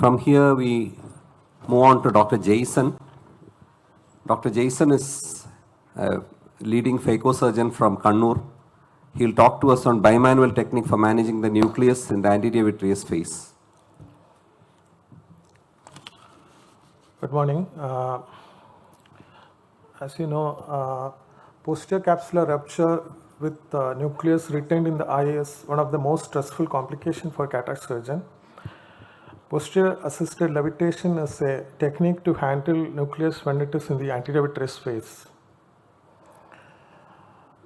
From here, we move on to Dr. Jason. Dr. Jason is a leading phacosurgeon from Kannur. He'll talk to us on bimanual technique for managing the nucleus in the anterior vitreous phase. Good morning. As you know, posterior capsular rupture with nucleus retained in the eye is one of the most stressful complications for cataract surgeon. Posterior assisted levitation is a technique to handle nucleus when it is in the anterior vitreous phase.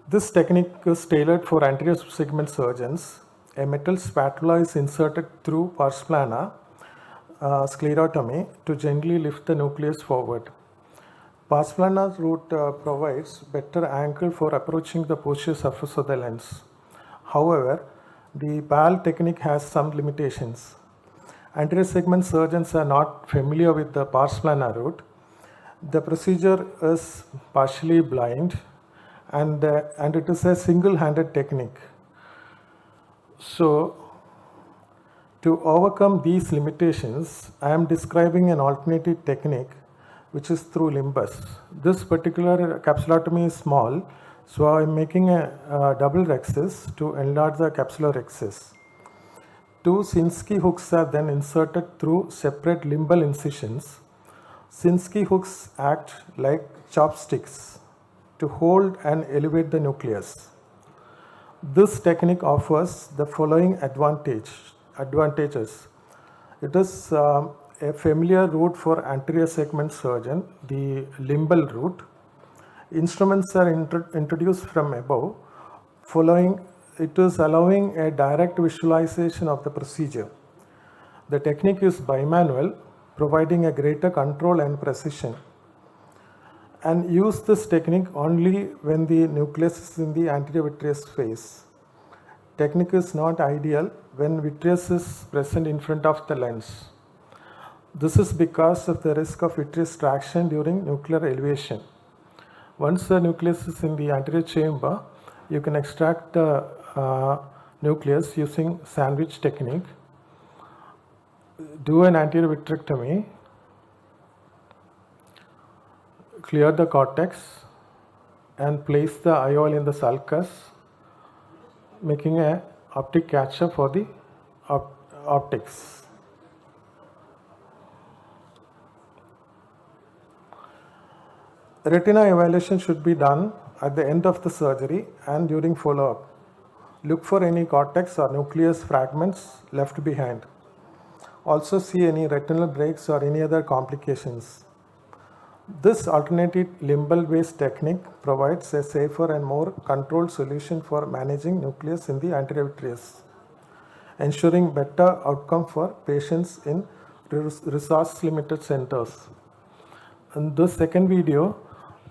This technique is tailored for anterior segment surgeons. A metal spatula is inserted through pars plana sclerotomy to gently lift the nucleus forward. Pars plana route provides better angle for approaching the posterior surface of the lens. However, the PAL technique has some limitations. Anterior segment surgeons are not familiar with the pars plana route. The procedure is partially blind and it is a single-handed technique. So, to overcome these limitations, I am describing an alternative technique which is through limbus. This particular capsulotomy is small, so I am making a double rhexis to enlarge the capsular rhexis. Two Sinskey hooks are then inserted through separate limbal incisions. Sinskey hooks act like chopsticks to hold and elevate the nucleus. This technique offers the following advantages. It is a familiar route for anterior segment surgeon, the limbal route. Instruments are introduced from above. It is allowing a direct visualization of the procedure. The technique is bimanual, providing a greater control and precision. And use this technique only when the nucleus is in the anterior vitreous phase. Technique is not ideal when vitreous is present in front of the lens. This is because of the risk of vitreous traction during nuclear elevation. Once the nucleus is in the anterior chamber, you can extract the nucleus using sandwich technique. Do an anterior vitrectomy, clear the cortex, and place the IOL in the sulcus, making an optic catcher for the optics. Retina evaluation should be done at the end of the surgery and during follow-up. Look for any cortex or nucleus fragments left behind. Also see any retinal breaks or any other complications. This alternative limbal-based technique provides a safer and more controlled solution for managing nucleus in the anterior vitreous, ensuring better outcome for patients in resource-limited centers. In this second video,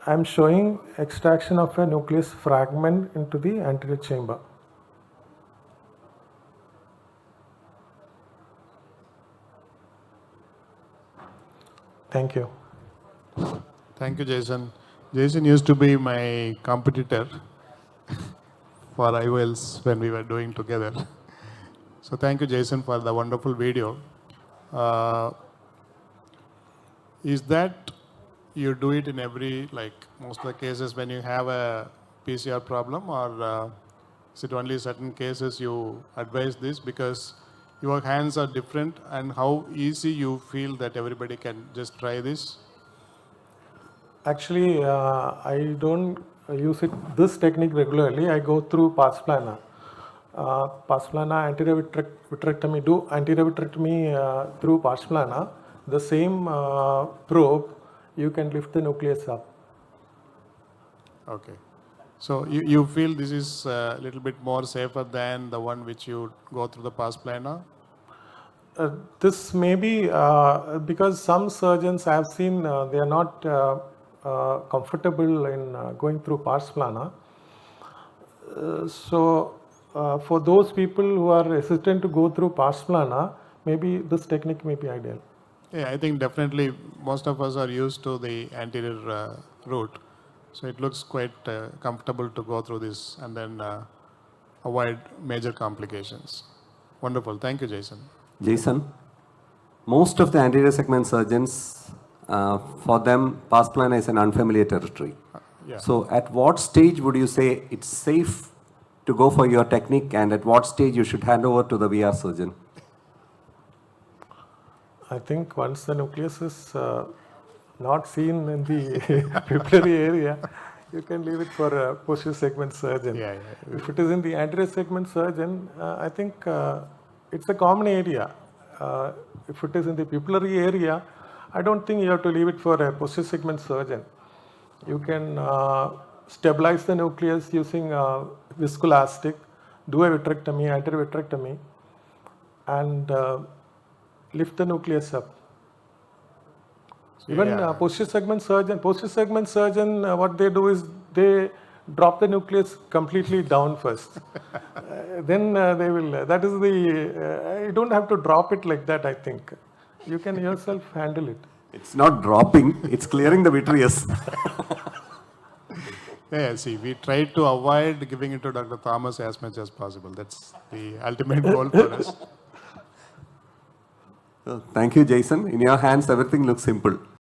I am showing extraction of a nucleus fragment into the anterior chamber. Thank you. Thank you, Jason. Jason used to be my competitor for IOLs when we were doing together. So thank you, Jason, for the wonderful video. Is that you do it in every, like most of the cases when you have a PCR problem, or is it only certain cases you advise this because your hands are different, and how easy you feel that everybody can just try this? Actually, I don't use this technique regularly. I go through pars plana. Pars plana anterior vitrectomy, do anterior vitrectomy through pars plana. The same probe, you can lift the nucleus up. Okay. So you feel this is a little bit more safer than the one which you go through the pars plana? This may be because some surgeons I have seen they are not comfortable in going through pars plana. For those people who are hesitant to go through pars plana, maybe this technique may be ideal. Yeah, I think definitely most of us are used to the anterior route. So it looks quite comfortable to go through this and then avoid major complications. Wonderful. Thank you, Jason. Jason, most of the anterior segment surgeons, for them, past plan is an unfamiliar territory. Yeah. So at what stage would you say it's safe to go for your technique, and at what stage you should hand over to the VR surgeon? I think once the nucleus is not seen in the pupillary area, you can leave it for a posterior segment surgeon. Yeah, yeah. If it is in the anterior segment surgeon, I think it's a common area. If it is in the pupillary area, I don't think you have to leave it for a posterior segment surgeon. You can stabilize the nucleus using viscoelastic, do a vitrectomy, anterior vitrectomy, and lift the nucleus up. Even Yeah. posterior segment surgeon, what they do is they drop the nucleus completely down first. Then they will, that is the, you don't have to drop it like that, I think. You can yourself handle it. It's not dropping, it's clearing the vitreous. Yeah, see, we try to avoid giving it to Dr. Thomas as much as possible. That's the ultimate goal for us. Thank you, Jason. In your hands, everything looks simple.